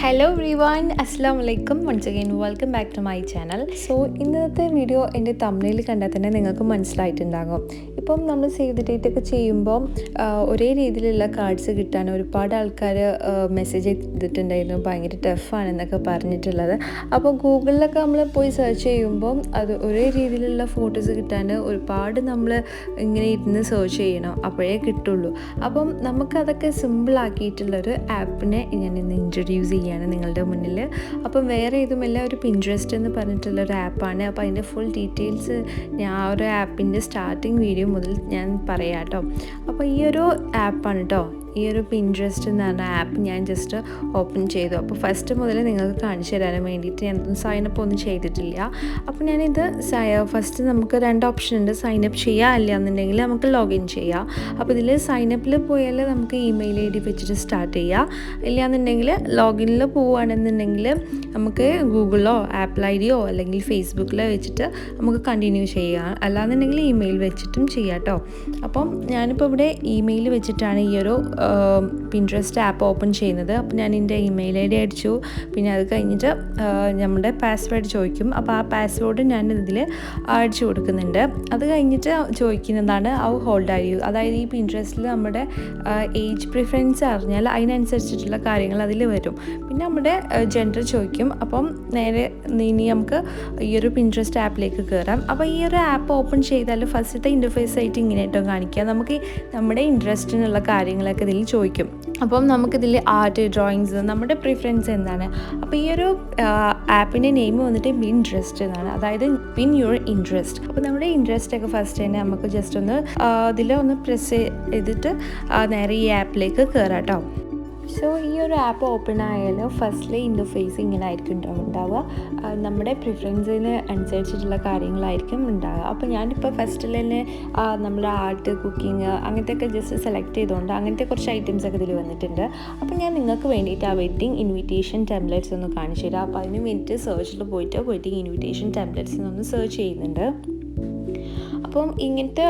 Hello everyone, അസ്സാം വലൈക്കും. Once again welcome back to my channel. So ഇന്നത്തെ video എൻ്റെ തംബ്നെയിൽ കണ്ടാൽ തന്നെ നിങ്ങൾക്ക് മനസ്സിലായിട്ടുണ്ടാകും. ഇപ്പം നമ്മൾ സേവ് ദി ഡേറ്റ് ഒക്കെ ചെയ്യുമ്പോൾ ഒരേ രീതിയിലുള്ള കാർഡ്സ് കിട്ടാൻ ഒരുപാട് ആൾക്കാർ മെസ്സേജ് ചെയ്തിട്ടുണ്ടായിരുന്നു, ഭയങ്കര ടഫാണെന്നൊക്കെ പറഞ്ഞിട്ടുള്ളത്. അപ്പോൾ ഗൂഗിളിലൊക്കെ നമ്മൾ പോയി സെർച്ച് ചെയ്യുമ്പോൾ അത് ഒരേ രീതിയിലുള്ള ഫോട്ടോസ് കിട്ടാൻ ഒരുപാട് നമ്മൾ ഇങ്ങനെ ഇരുന്ന് സെർച്ച് ചെയ്യണം, അപ്പോഴേ കിട്ടുള്ളൂ. അപ്പം നമുക്കതൊക്കെ സിമ്പിളാക്കിയിട്ടുള്ളൊരു ആപ്പിനെ ഞാൻ ഇന്ന് ഇൻട്രൊഡ്യൂസ് ചെയ്യാണ് നിങ്ങളുടെ മുന്നിൽ. അപ്പം വേറെ ഇതുമല്ല, ഒരു പിൻട്രസ്റ്റ് എന്ന് പറഞ്ഞിട്ടുള്ളൊരു ആപ്പാണ്. അപ്പോൾ അതിൻ്റെ ഫുൾ ഡീറ്റെയിൽസ് ഞാൻ ആ ഒരു ആപ്പിൻ്റെ സ്റ്റാർട്ടിങ് വീഡിയോ മുതൽ ഞാൻ പറയാം കേട്ടോ. അപ്പോൾ ഈ ഒരു ആപ്പാണ് കേട്ടോ, ഈ ഒരു പിൻട്രസ്റ്റ് എന്ന് പറഞ്ഞ ആപ്പ് ഞാൻ ജസ്റ്റ് ഓപ്പൺ ചെയ്തു. അപ്പോൾ ഫസ്റ്റ് മുതൽ നിങ്ങൾക്ക് കാണിച്ചു തരാൻ വേണ്ടിയിട്ട് ഞാനൊന്നും സൈനപ്പ് ഒന്നും ചെയ്തിട്ടില്ല. അപ്പോൾ ഞാനിത് ഫസ്റ്റ് നമുക്ക് രണ്ട് ഓപ്ഷൻ ഉണ്ട്, സൈനപ്പ് ചെയ്യുക, അല്ല എന്നുണ്ടെങ്കിൽ നമുക്ക് ലോഗിൻ ചെയ്യാം. അപ്പോൾ ഇതിൽ സൈനപ്പിൽ പോയാൽ നമുക്ക് ഇമെയിൽ ID വെച്ചിട്ട് സ്റ്റാർട്ട് ചെയ്യാം. ഇല്ലയെന്നുണ്ടെങ്കിൽ ലോഗിനിൽ പോവുകയാണെന്നുണ്ടെങ്കിൽ നമുക്ക് ഗൂഗിളോ ആപ്പിൾ IDയോ അല്ലെങ്കിൽ ഫേസ്ബുക്കിലോ വെച്ചിട്ട് നമുക്ക് കണ്ടിന്യൂ ചെയ്യാം. അല്ലാന്നുണ്ടെങ്കിൽ ഇമെയിൽ വെച്ചിട്ടും ചെയ്യാം കേട്ടോ. അപ്പം ഞാനിപ്പോൾ ഇവിടെ ഇമെയിൽ വെച്ചിട്ടാണ് ഈ ഒരു പിൻട്രസ്റ്റ് ആപ്പ് ഓപ്പൺ ചെയ്യുന്നത്. അപ്പോൾ ഞാൻ എൻ്റെ ഇമെയിൽ ID അടിച്ചു. പിന്നെ അത് കഴിഞ്ഞിട്ട് നമ്മുടെ പാസ്വേഡ് ചോദിക്കും. അപ്പോൾ ആ പാസ്വേഡ് ഞാൻ ഇതിൽ അടിച്ചു കൊടുക്കുന്നുണ്ട്. അത് കഴിഞ്ഞിട്ട് ചോദിക്കുന്നതാണ് ഹൗ ഓൾഡ് ആർ യു, അതായത് ഈ പിൻട്രസ്റ്റിൽ നമ്മുടെ ഏജ് പ്രിഫറൻസ് അറിഞ്ഞാൽ അതിനനുസരിച്ചിട്ടുള്ള കാര്യങ്ങൾ അതിൽ വരും. പിന്നെ നമ്മുടെ ജെൻഡർ ചോദിക്കും. അപ്പം നേരെ ഇനി നമുക്ക് ഈ ഒരു പിൻട്രസ്റ്റ് ആപ്പിലേക്ക് കയറാം. അപ്പോൾ ഈ ഒരു ആപ്പ് ഓപ്പൺ ചെയ്താൽ ഫസ്റ്റത്തെ ഇൻ്റർഫേസ് ആയിട്ട് ഇങ്ങനെ ആയിട്ടോ കാണിക്കുക. നമുക്ക് നമ്മുടെ ഇൻട്രസ്റ്റിനുള്ള കാര്യങ്ങളൊക്കെ ഇതിൽ ചോദിക്കും. അപ്പം നമുക്കിതിൽ ആർട്ട്, ഡ്രോയിങ്സ്, നമ്മുടെ പ്രിഫറൻസ് എന്താണ്. അപ്പോൾ ഈ ഒരു ആപ്പിൻ്റെ നെയിം വന്നിട്ട് പിൻട്രസ്റ്റ് എന്നാണ്, അതായത് പിൻ യുവർ ഇൻട്രസ്റ്റ്. അപ്പോൾ നമ്മുടെ ഇൻട്രസ്റ്റ് ഒക്കെ ഫസ്റ്റ് തന്നെ നമുക്ക് ജസ്റ്റ് ഒന്ന് ഇതിലൊന്ന് പ്രസ് ചെയ്തിട്ട് നേരെ ഈ ആപ്പിലേക്ക് കയറാം കേട്ടോ. സോ ഈ ഒരു ആപ്പ് ഓപ്പൺ ആയാൽ ഫസ്റ്റിലെ ഇൻ്റർഫേസ് ഇങ്ങനെ ആയിരിക്കും ഉണ്ടാവുക. നമ്മുടെ പ്രിഫറൻസിന് അനുസരിച്ചിട്ടുള്ള കാര്യങ്ങളായിരിക്കും ഉണ്ടാവുക. അപ്പോൾ ഞാനിപ്പോൾ ഫസ്റ്റിൽ തന്നെ നമ്മുടെ ആർട്ട്, കുക്കിംഗ് അങ്ങനത്തെ ഒക്കെ ജസ്റ്റ് സെലക്ട് ചെയ്തുകൊണ്ട് അങ്ങനത്തെ കുറച്ച് ഐറ്റംസ് ഒക്കെ ഇതിൽ വന്നിട്ടുണ്ട്. അപ്പോൾ ഞാൻ നിങ്ങൾക്ക് വേണ്ടിയിട്ട് ആ വെഡ്ഡിങ് ഇൻവിറ്റേഷൻ ടെംപ്ലേറ്റ്സ് ഒന്ന് കാണിച്ചു തരാം. അപ്പോൾ അതിന് വേണ്ടിയിട്ട് സെർച്ചിൽ പോയിട്ട് വെഡ്ഡിങ് ഇൻവിറ്റേഷൻ ടെംപ്ലേറ്റ്സ് ഒന്ന് സെർച്ച് ചെയ്യുന്നുണ്ട്. അപ്പം ഇങ്ങനത്തെ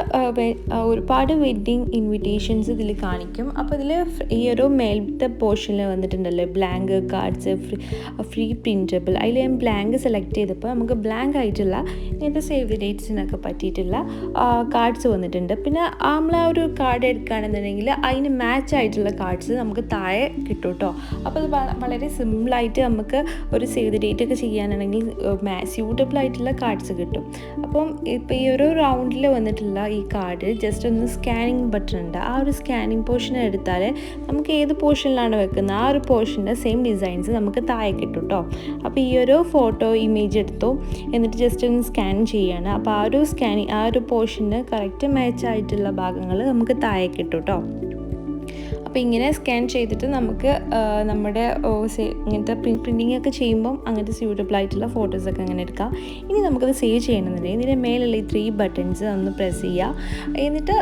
ഒരുപാട് വെഡ്ഡിങ് ഇൻവിറ്റേഷൻസ് ഇതിൽ കാണിക്കും. അപ്പോൾ ഇതിൽ ഈ ഒരു മേലത്തെ പോർഷനിൽ വന്നിട്ടുണ്ടല്ലോ ബ്ലാങ്ക് കാർഡ്സ്, ഫ്രീ പ്രിൻറ്റബിൾ. അതിൽ ഞാൻ ബ്ലാങ്ക് സെലക്ട് ചെയ്തപ്പോൾ നമുക്ക് ബ്ലാങ്ക് ആയിട്ടുള്ള ഇങ്ങനത്തെ സേവ് ദി ഡേറ്റ്സിനൊക്കെ പറ്റിയിട്ടുള്ള കാർഡ്സ് വന്നിട്ടുണ്ട്. പിന്നെ നമ്മൾ ആ ഒരു കാർഡ് എടുക്കുകയാണെന്നുണ്ടെങ്കിൽ അതിന് മാച്ച് ആയിട്ടുള്ള കാർഡ്സ് നമുക്ക് താഴെ കിട്ടും കേട്ടോ. അപ്പോൾ അത് വളരെ സിമ്പിളായിട്ട് നമുക്ക് ഒരു സേവ് ദി ഡേറ്റ് ഒക്കെ ചെയ്യാനാണെങ്കിൽ സ്യൂട്ടബിൾ ആയിട്ടുള്ള കാർഡ്സ് കിട്ടും. അപ്പം ഇപ്പോൾ ഈ ഒരു റൗണ്ടിൽ വന്നിട്ടുള്ള ഈ കാർഡ് ജസ്റ്റ് ഒന്ന് സ്കാനിങ് ബട്ടൺ ഉണ്ട്. ആ ഒരു സ്കാനിങ് പോർഷൻ എടുത്താൽ നമുക്ക് ഏത് പോർഷനിലാണ് വെക്കുന്നത് ആ ഒരു പോർഷൻ്റെ സെയിം ഡിസൈൻസ് നമുക്ക് താഴെ കിട്ടും കേട്ടോ. അപ്പോൾ ഈ ഒരു ഫോട്ടോ ഇമേജ് എടുത്തു, എന്നിട്ട് ജസ്റ്റ് ഒന്ന് സ്കാൻ ചെയ്യാണ്. അപ്പോൾ ആ ഒരു പോർഷന് കറക്റ്റ് മാച്ച് ആയിട്ടുള്ള ഭാഗങ്ങൾ നമുക്ക് താഴെ കിട്ടും കേട്ടോ. അപ്പോൾ ഇങ്ങനെ സ്കാൻ ചെയ്തിട്ട് നമുക്ക് നമ്മുടെ ഇങ്ങനത്തെ പ്രിൻറ്റിങ് ഒക്കെ ചെയ്യുമ്പം അങ്ങനത്തെ സ്യൂട്ടബിൾ ആയിട്ടുള്ള ഫോട്ടോസൊക്കെ അങ്ങനെ എടുക്കാം. ഇനി നമുക്കത് സേവ് ചെയ്യണമെന്നുണ്ടെങ്കിൽ ഇതിൻ്റെ മേലുള്ള ഈ 3 ബട്ടൺസ് ഒന്ന് പ്രസ് ചെയ്യുക. എന്നിട്ട്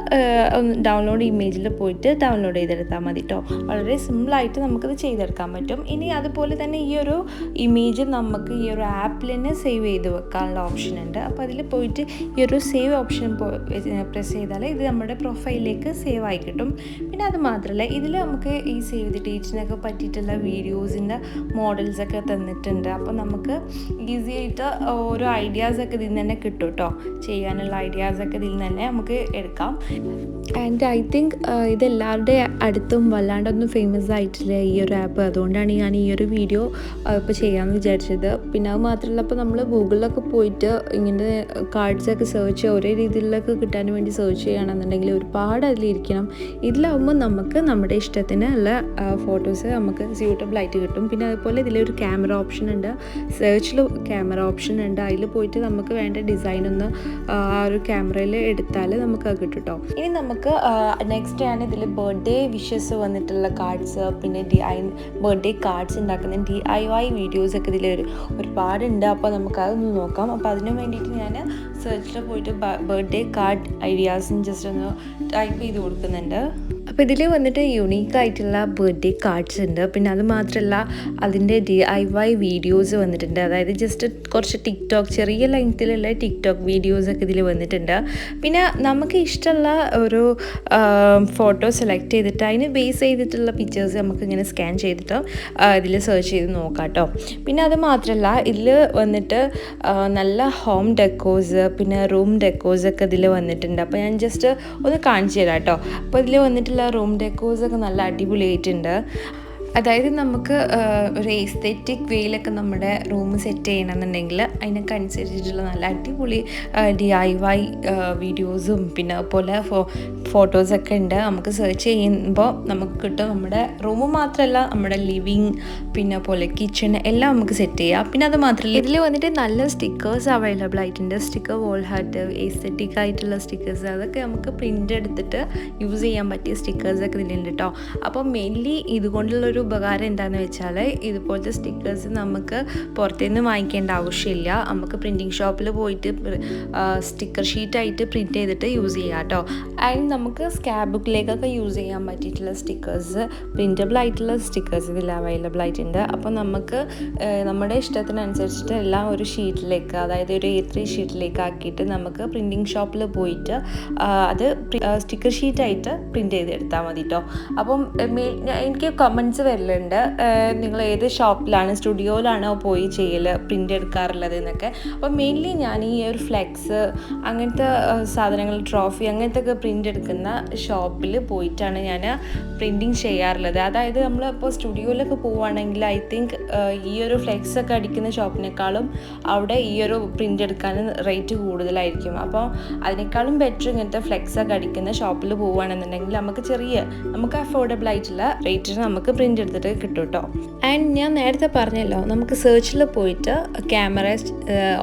ഒന്ന് ഡൗൺലോഡ് ഇമേജിൽ പോയിട്ട് ഡൗൺലോഡ് ചെയ്തെടുത്താൽ മതി കേട്ടോ. വളരെ സിമ്പിളായിട്ട് നമുക്കത് ചെയ്തെടുക്കാൻ പറ്റും. ഇനി അതുപോലെ തന്നെ ഈ ഒരു ഇമേജ് നമുക്ക് ഈ ഒരു ആപ്പിൽ തന്നെ സേവ് ചെയ്ത് വെക്കാനുള്ള ഓപ്ഷൻ ഉണ്ട്. അപ്പോൾ അതിൽ പോയിട്ട് ഈ ഒരു സേവ് ഓപ്ഷൻ പ്രസ് ചെയ്താൽ ഇത് നമ്മുടെ പ്രൊഫൈലിലേക്ക് സേവ് ആയി കിട്ടും. പിന്നെ അത് മാത്രമല്ല, ഇതിൽ നമുക്ക് ഈ സേവ് ദി ഡേറ്റിനൊക്കെ പറ്റിയിട്ടുള്ള വീഡിയോസിൻ്റെ മോഡൽസൊക്കെ തന്നിട്ടുണ്ട്. അപ്പോൾ നമുക്ക് ഈസി ആയിട്ട് ഓരോ ഐഡിയാസൊക്കെ ഇതിൽ നിന്ന് തന്നെ കിട്ടും കേട്ടോ. ചെയ്യാനുള്ള ഐഡിയാസൊക്കെ ഇതിൽ നിന്ന് തന്നെ നമുക്ക് എടുക്കാം. ആൻഡ് ഐ തിങ്ക് ഇതെല്ലാവരുടെ അടുത്തും വല്ലാണ്ടൊന്നും ഫേമസ് ആയിട്ടില്ല ഈ ഒരു ആപ്പ്. അതുകൊണ്ടാണ് ഞാൻ ഈ ഒരു വീഡിയോ ഇപ്പോൾ ചെയ്യാമെന്ന് വിചാരിച്ചത്. പിന്നെ അത് മാത്രമല്ല, ഇപ്പോൾ നമ്മൾ ഗൂഗിളിലൊക്കെ പോയിട്ട് ഇങ്ങനെ കാർഡ്സൊക്കെ സെർച്ച് ഒരേ രീതിയിലൊക്കെ കിട്ടാൻ വേണ്ടി സെർച്ച് ചെയ്യുകയാണെന്നുണ്ടെങ്കിൽ ഒരുപാട് അതിലിരിക്കണം. ഇതിലാവുമ്പോൾ നമുക്ക് നമ്മുടെ ഇഷ്ടത്തിന് ഉള്ള ഫോട്ടോസ് നമുക്ക് സ്യൂട്ടബിൾ ആയിട്ട് കിട്ടും. പിന്നെ അതുപോലെ ഇതിലൊരു ക്യാമറ ഓപ്ഷൻ ഉണ്ട്, സെർച്ചിൽ ക്യാമറ ഓപ്ഷൻ ഉണ്ട്. അതിൽ പോയിട്ട് നമുക്ക് വേണ്ട ഡിസൈൻ ഒന്ന് ആ ഒരു ക്യാമറയിൽ എടുത്താൽ നമുക്ക് അത് കിട്ടും കേട്ടോ. ഇനി നമുക്ക് നെക്സ്റ്റ് ആണ് ഇതിൽ ബർത്ത്ഡേ വിഷസ് വന്നിട്ടുള്ള കാർഡ്സ്, പിന്നെ ബർത്ത്ഡേ കാർഡ്സ് ഉണ്ടാക്കുന്ന DIY വീഡിയോസൊക്കെ ഇതിൽ ഒരുപാടുണ്ട്. അപ്പോൾ നമുക്കതൊന്ന് നോക്കാം. അപ്പോൾ അതിന് വേണ്ടിയിട്ട് ഞാൻ സെർച്ചിൽ പോയിട്ട് ബർത്ത്ഡേ കാർഡ് ഐഡിയാസും ജസ്റ്റ് ഒന്ന് ടൈപ്പ് ചെയ്ത് കൊടുക്കുന്നുണ്ട്. അപ്പോൾ ഇതിൽ വന്നിട്ട് യുണീക്കായിട്ടുള്ള ബർത്ത്ഡേ കാർഡ്സ് ഉണ്ട്. പിന്നെ അത് മാത്രമല്ല അതിൻ്റെ DIY വീഡിയോസ് വന്നിട്ടുണ്ട്. അതായത് ജസ്റ്റ് കുറച്ച് ചെറിയ ലെങ്ത്തിലുള്ള ടിക്ടോക്ക് വീഡിയോസൊക്കെ ഇതിൽ വന്നിട്ടുണ്ട്. പിന്നെ നമുക്ക് ഇഷ്ടമുള്ള ഒരു ഫോട്ടോ സെലക്ട് ചെയ്തിട്ട് അതിന് ബേസ് ചെയ്തിട്ടുള്ള പിക്ചേഴ്സ് നമുക്കിങ്ങനെ സ്കാൻ ചെയ്തിട്ട് ഇതിൽ സെർച്ച് ചെയ്ത് നോക്കാം കേട്ടോ. പിന്നെ അത് മാത്രമല്ല ഇതിൽ വന്നിട്ട് നല്ല ഹോം ഡെക്കോസ് പിന്നെ റൂം ഡെക്കോസൊക്കെ ഇതിൽ വന്നിട്ടുണ്ട്. അപ്പോൾ ഞാൻ ജസ്റ്റ് ഒന്ന് കാണിച്ചു തരാം കേട്ടോ. അപ്പോൾ ഇതിൽ വന്നിട്ടുള്ള റൂം ഡെക്കോസൊക്കെ നല്ല അടിപൊളിയായിട്ടുണ്ട്. അതായത് നമുക്ക് ഒരു എസ്തെറ്റിക് വേയിലൊക്കെ നമ്മുടെ റൂം സെറ്റ് ചെയ്യണമെന്നുണ്ടെങ്കിൽ അതിനൊക്കെ അനുസരിച്ചിട്ടുള്ള നല്ല അടിപൊളി DIY വീഡിയോസും പിന്നെ പോലെ ഫോട്ടോസൊക്കെ ഉണ്ട്. നമുക്ക് സെർച്ച് ചെയ്യുമ്പോൾ നമുക്ക് കിട്ടും. നമ്മുടെ റൂം മാത്രമല്ല നമ്മുടെ ലിവിങ് പിന്നെ പോലെ കിച്ചൺ എല്ലാം നമുക്ക് സെറ്റ് ചെയ്യാം. പിന്നെ അത് മാത്രമല്ല ഇതിൽ വന്നിട്ട് നല്ല സ്റ്റിക്കേഴ്സ് അവൈലബിൾ ആയിട്ടുണ്ട്. സ്റ്റിക്കർ വോൾ ഹാർട്ട് എസ്തെറ്റിക് ആയിട്ടുള്ള സ്റ്റിക്കേഴ്സ് അതൊക്കെ നമുക്ക് പ്രിൻ്റ് എടുത്തിട്ട് യൂസ് ചെയ്യാൻ പറ്റിയ സ്റ്റിക്കേഴ്സൊക്കെ ഇതിലുണ്ട് കേട്ടോ. അപ്പോൾ മെയിൻലി ഇതുകൊണ്ടുള്ളൊരു ഉപകാരം എന്താണെന്ന് വെച്ചാൽ ഇതുപോലത്തെ സ്റ്റിക്കേഴ്സ് നമുക്ക് പുറത്തുനിന്ന് വാങ്ങിക്കേണ്ട ആവശ്യമില്ല. നമുക്ക് പ്രിൻറ്റിങ് ഷോപ്പിൽ പോയിട്ട് സ്റ്റിക്കർ ഷീറ്റായിട്ട് പ്രിൻറ്റ് ചെയ്തിട്ട് യൂസ് ചെയ്യാം കേട്ടോ. ആൻഡ് നമുക്ക് സ്കാപ്പ് ബുക്കിലേക്കൊക്കെ യൂസ് ചെയ്യാൻ പറ്റിയിട്ടുള്ള സ്റ്റിക്കേഴ്സ് പ്രിൻറ്റബിൾ ആയിട്ടുള്ള സ്റ്റിക്കേഴ്സ് ഇതിൽ അവൈലബിൾ ആയിട്ടുണ്ട്. അപ്പോൾ നമുക്ക് നമ്മുടെ ഇഷ്ടത്തിനനുസരിച്ചിട്ട് എല്ലാം ഒരു ഷീറ്റിലേക്ക് അതായത് ഒരു A3 ഷീറ്റിലേക്ക് ആക്കിയിട്ട് നമുക്ക് പ്രിൻറ്റിങ് ഷോപ്പിൽ പോയിട്ട് അത് സ്റ്റിക്കർ ഷീറ്റായിട്ട് പ്രിൻറ്റ് ചെയ്തെടുത്താൽ മതി കേട്ടോ. അപ്പം എനിക്ക് കമൻറ്റ്സ് വരലുണ്ട് നിങ്ങൾ ഏത് ഷോപ്പിലാണ് സ്റ്റുഡിയോയിലാണോ പോയി ചെയ്യൽ പ്രിൻ്റ് എടുക്കാറുള്ളത് എന്നൊക്കെ. അപ്പോൾ മെയിൻലി ഞാൻ ഈ ഒരു ഫ്ലെക്സ് അങ്ങനത്തെ സാധനങ്ങൾ ട്രോഫി അങ്ങനത്തെ ഒക്കെ പ്രിൻ്റ് എടുക്കുന്ന ഷോപ്പിൽ പോയിട്ടാണ് ഞാൻ പ്രിൻറ്റിങ് ചെയ്യാറുള്ളത്. അതായത് നമ്മളിപ്പോൾ സ്റ്റുഡിയോയിലൊക്കെ പോവുകയാണെങ്കിൽ ഐ തിങ്ക് ഈ ഒരു ഫ്ലെക്സ് ഒക്കെ അടിക്കുന്ന ഷോപ്പിനേക്കാളും അവിടെ ഈ ഒരു പ്രിൻ്റ് എടുക്കാൻ റേറ്റ് കൂടുതലായിരിക്കും. അപ്പോൾ അതിനേക്കാളും ബെറ്റർ ഇങ്ങനത്തെ ഫ്ലെക്സ് ഒക്കെ അടിക്കുന്ന ഷോപ്പിൽ പോവുകയാണെന്നുണ്ടെങ്കിൽ നമുക്ക് അഫോർഡബിൾ ആയിട്ടുള്ള റേറ്റിന് നമുക്ക് പ്രിൻ്റ് എടുത്തിട്ട് കിട്ടും കേട്ടോ. ആൻഡ് ഞാൻ നേരത്തെ പറഞ്ഞല്ലോ നമുക്ക് സെർച്ചിൽ പോയിട്ട് ക്യാമറ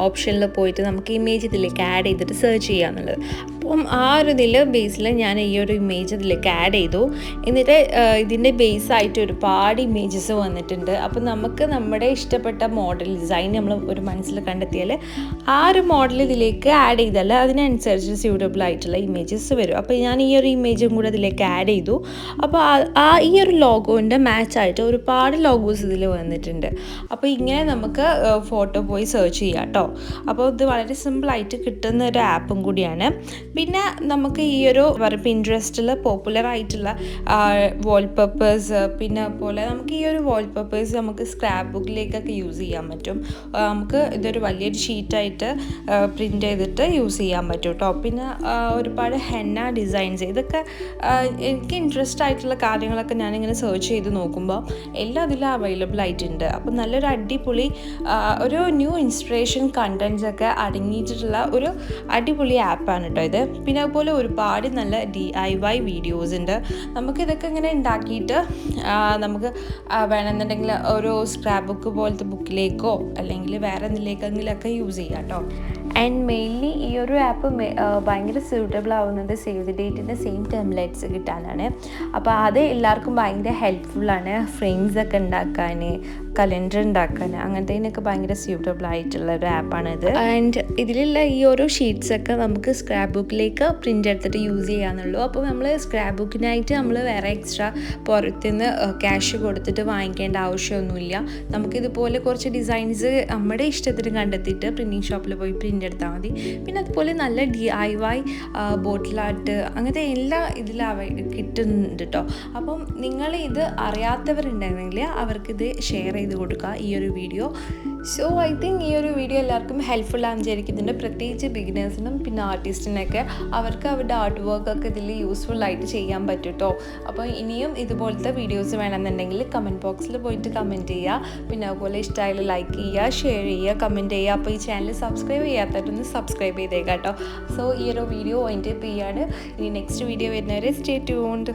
ഓപ്ഷനിൽ പോയിട്ട് നമുക്ക് ഇമേജ് ഇതിലേക്ക് ആഡ് ചെയ്തിട്ട് സെർച്ച് ചെയ്യാന്നുള്ളത്. അപ്പം ആ ഒരു ബേസിൽ ഞാൻ ഈ ഒരു ഇമേജ് ഇതിലേക്ക് ആഡ് ചെയ്തു. എന്നിട്ട് ഇതിൻ്റെ ബേസായിട്ട് ഒരുപാട് ഇമേജസ് വന്നിട്ടുണ്ട്. അപ്പം നമുക്ക് നമ്മുടെ ഇഷ്ടപ്പെട്ട മോഡൽ ഡിസൈൻ നമ്മൾ ഒരു മനസ്സിൽ കണ്ടെത്തിയാൽ ആ ഒരു മോഡൽ ഇതിലേക്ക് ആഡ് ചെയ്താൽ അതിനനുസരിച്ച് സ്യൂട്ടബിൾ ആയിട്ടുള്ള ഇമേജസ് വരും. അപ്പോൾ ഞാൻ ഈ ഒരു ഇമേജും കൂടെ ഇതിലേക്ക് ആഡ് ചെയ്തു. അപ്പോൾ ഈ ഒരു ലോഗോൻ്റെ മാച്ചായിട്ട് ഒരുപാട് ലോഗോസ് ഇതിൽ വന്നിട്ടുണ്ട്. അപ്പോൾ ഇങ്ങനെ നമുക്ക് ഫോട്ടോ പോയി സെർച്ച് ചെയ്യാം കേട്ടോ. അപ്പോൾ ഇത് വളരെ സിമ്പിളായിട്ട് കിട്ടുന്ന ഒരു ആപ്പും കൂടിയാണ്. പിന്നെ നമുക്ക് ഈ ഒരു പിൻട്രസ്റ്റിൽ പോപ്പുലർ ആയിട്ടുള്ള വാൾപേപ്പേഴ്സ് പിന്നെ പോലെ നമുക്ക് ഈ ഒരു വാൾപേപ്പേഴ്സ് നമുക്ക് സ്ക്രാപ്പ് ബുക്കിലേക്കൊക്കെ യൂസ് ചെയ്യാൻ പറ്റും. നമുക്ക് ഇതൊരു വലിയൊരു ഷീറ്റായിട്ട് പ്രിൻ്റ് ചെയ്തിട്ട് യൂസ് ചെയ്യാൻ പറ്റും കേട്ടോ. പിന്നെ ഒരുപാട് ഹെന്ന ഡിസൈൻസ് ഇതൊക്കെ എനിക്ക് ഇൻട്രസ്റ്റ് ആയിട്ടുള്ള കാര്യങ്ങളൊക്കെ ഞാനിങ്ങനെ സെർച്ച് ചെയ്ത് നോക്കുമ്പോൾ എല്ലാം അതിൽ അവൈലബിൾ ആയിട്ടുണ്ട്. അപ്പം നല്ലൊരു അടിപൊളി ഒരു ന്യൂ ഇൻസ്പിറേഷൻ കണ്ടൻസ് ഒക്കെ അടങ്ങിയിട്ടുള്ള ഒരു അടിപൊളി ആപ്പാണ് കേട്ടോ ഇത്. പിന്നെ അതുപോലെ ഒരുപാട് നല്ല DIY വീഡിയോസ് ഉണ്ട്. നമുക്കിതൊക്കെ ഇങ്ങനെ ഉണ്ടാക്കിയിട്ട് നമുക്ക് വേണമെന്നുണ്ടെങ്കിൽ ഒരു സ്ക്രാപ്പ് ബുക്ക് പോലത്തെ ബുക്കിലേക്കോ അല്ലെങ്കിൽ വേറെ എന്തിലേക്കെങ്കിലൊക്കെ യൂസ് ചെയ്യാം കേട്ടോ. ആൻഡ് മെയിൻലി ഈ ഒരു ആപ്പ് ഭയങ്കര സ്യൂട്ടബിൾ ആവുന്നത് സേവ് ദി ഡേറ്റിൻ്റെ സെയിം ടെംപ്ലേറ്റ്സ് കിട്ടാനാണ്. അപ്പോൾ അത് എല്ലാവർക്കും ഭയങ്കര ഹെൽപ്ഫുള്ളാണ്. ഫ്രെയിംസൊക്കെ ഉണ്ടാക്കാൻ കലണ്ടർ ഉണ്ടാക്കാൻ അങ്ങനത്തേനൊക്കെ ഭയങ്കര സ്യൂട്ടബിൾ ആയിട്ടുള്ള ഒരു ആപ്പാണിത്. ആൻഡ് ഇതിലുള്ള ഈ ഓരോ ഷീറ്റ്സൊക്കെ നമുക്ക് സ്ക്രാപ്പ് ബുക്കിലേക്ക് പ്രിൻ്റ് എടുത്തിട്ട് യൂസ് ചെയ്യാന്നുള്ളൂ. അപ്പോൾ നമ്മൾ സ്ക്രാപ്പ് ബുക്കിനായിട്ട് നമ്മൾ വേറെ എക്സ്ട്രാ പുറത്തുനിന്ന് ക്യാഷ് കൊടുത്തിട്ട് വാങ്ങിക്കേണ്ട ആവശ്യമൊന്നുമില്ല. നമുക്കിതുപോലെ കുറച്ച് ഡിസൈൻസ് നമ്മുടെ ഇഷ്ടത്തിന് കണ്ടെത്തിയിട്ട് പ്രിൻറ്റിങ് ഷോപ്പിൽ പോയി പ്രിൻ്റ് എടുത്താൽ മതി. പിന്നെ അതുപോലെ നല്ല DIY ബോട്ടിൽ ആർട്ട് അങ്ങനത്തെ എല്ലാം ഇതിൽ കിട്ടുന്നുണ്ട് കേട്ടോ. അപ്പം നിങ്ങൾ ഇത് അറിയാത്തവരുണ്ടെങ്കിൽ അവർക്കിത് ഷെയർ ചെയ്ത് കൊടുക്കുക ഈ ഒരു വീഡിയോ. സോ ഐ തിങ്ക് ഈ ഒരു വീഡിയോ എല്ലാവർക്കും ഹെൽപ്ഫുൾ ആണെന്ന് വിചാരിക്കുന്നുണ്ട്. പ്രത്യേകിച്ച് ബിഗിനേഴ്സിനും പിന്നെ ആർട്ടിസ്റ്റിനൊക്കെ അവർക്ക് അവരുടെ ആർട്ട് വർക്കൊക്കെ ഇതിൽ യൂസ്ഫുൾ ആയിട്ട് ചെയ്യാൻ പറ്റും കേട്ടോ. അപ്പോൾ ഇനിയും ഇതുപോലത്തെ വീഡിയോസ് വേണമെന്നുണ്ടെങ്കിൽ കമൻറ്റ് ബോക്സിൽ പോയിട്ട് കമൻറ്റ് ചെയ്യുക. പിന്നെ അതുപോലെ ഇഷ്ടമായാലും ലൈക്ക് ചെയ്യുക, ഷെയർ ചെയ്യുക, കമൻറ്റ് ചെയ്യുക. അപ്പോൾ ഈ ചാനൽ സബ്സ്ക്രൈബ് ചെയ്യാത്തവരൊന്ന് സബ്സ്ക്രൈബ് ചെയ്തേക്കാം കേട്ടോ. സോ ഈ ഒരു വീഡിയോ വൈൻഡ് അപ്പ് ചെയ്യാണ്. ഇനി നെക്സ്റ്റ് വീഡിയോ വരുന്നവരെ സ്റ്റേ ട്യൂൺഡ്.